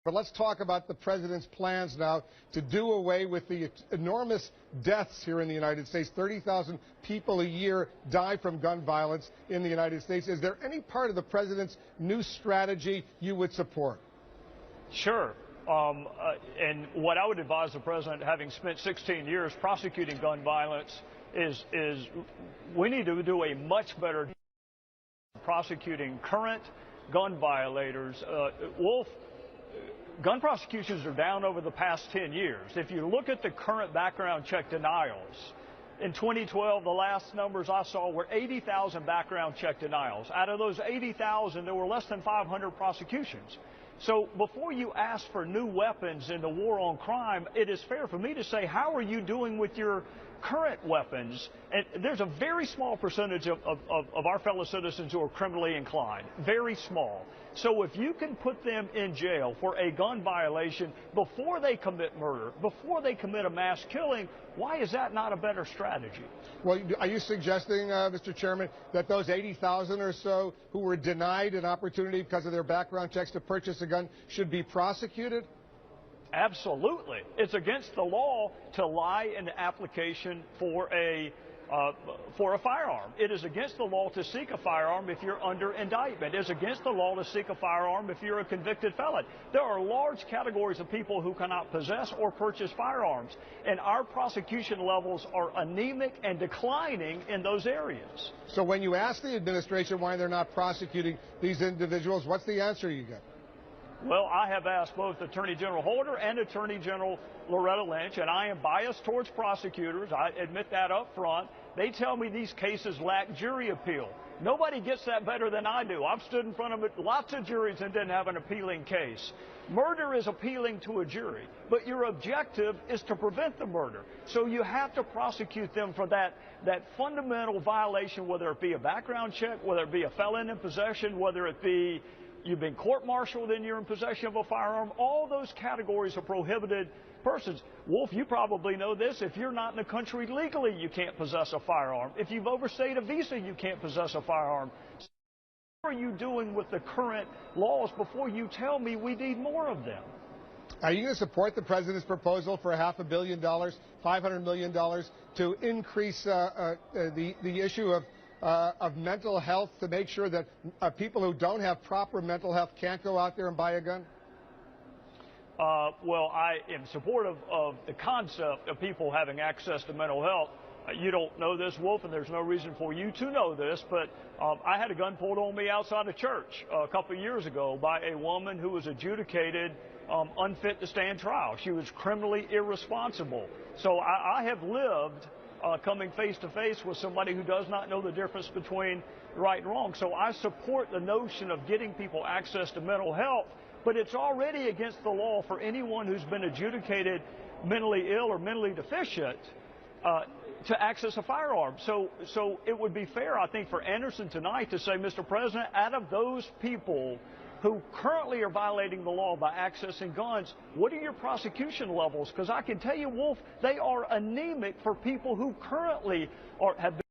But let's talk about the president's plans now to do away with the enormous deaths here in the United States. 30,000 people a year die from gun violence in the United States. Is there any part of the president's new strategy you would support? Sure. And what I would advise the president, having spent 16 years prosecuting gun violence, is we need to do a much better job prosecuting current gun violators. Wolf, gun prosecutions are down over the past 10 years. If you look at the current background check denials, in 2012, the last numbers I saw were 80,000 background check denials. Out of those 80,000, there were less than 500 prosecutions. So before you ask for new weapons in the war on crime, it is fair for me to say, how are you doing with your current weapons? And there's a very small percentage of our fellow citizens who are criminally inclined, very small. So if you can put them in jail for a gun violation before they commit murder, before they commit a mass killing, why is that not a better strategy? Well, are you suggesting, Mr. Chairman, that those 80,000 or so who were denied an opportunity because of their background checks to purchase a gun should be prosecuted? Absolutely. It's against the law to lie in the application for a firearm. It is against the law to seek a firearm if you're under indictment. It is against the law to seek a firearm if you're a convicted felon. There are large categories of people who cannot possess or purchase firearms, and our prosecution levels are anemic and declining in those areas. So when you ask the administration why they're not prosecuting these individuals, what's the answer you get? Well, I have asked both Attorney General Holder and Attorney General Loretta Lynch, and I am biased towards prosecutors. I admit that up front. They tell me these cases lack jury appeal. Nobody gets that better than I do. I've stood in front of lots of juries and didn't have an appealing case. Murder is appealing to a jury, but your objective is to prevent the murder. So you have to prosecute them for that fundamental violation, whether it be a background check, whether it be a felon in possession, whether it be you've been court-martialed and you're in possession of a firearm. All those categories are prohibited persons. Wolf, you probably know this. If you're not in the country legally, you can't possess a firearm. If you've overstayed a visa, you can't possess a firearm. So what are you doing with the current laws before you tell me we need more of them? Are you going to support the president's proposal for $500 million, $500 million to increase the issue of mental health, to make sure that people who don't have proper mental health can't go out there and buy a gun? Well, I am supportive of the concept of people having access to mental health. You don't know this, Wolf, and there's no reason for you to know this, but I had a gun pulled on me outside of church a couple of years ago by a woman who was adjudicated unfit to stand trial. She was criminally irresponsible. So I have lived coming face to face with somebody who does not know the difference between right and wrong. So I support the notion of getting people access to mental health, but it's already against the law for anyone who's been adjudicated mentally ill or mentally deficient to access a firearm. So it would be fair, I think, for Anderson tonight to say, Mr. President, out of those people who currently are violating the law by accessing guns, what are your prosecution levels? Because I can tell you, Wolf, they are anemic for people who currently have been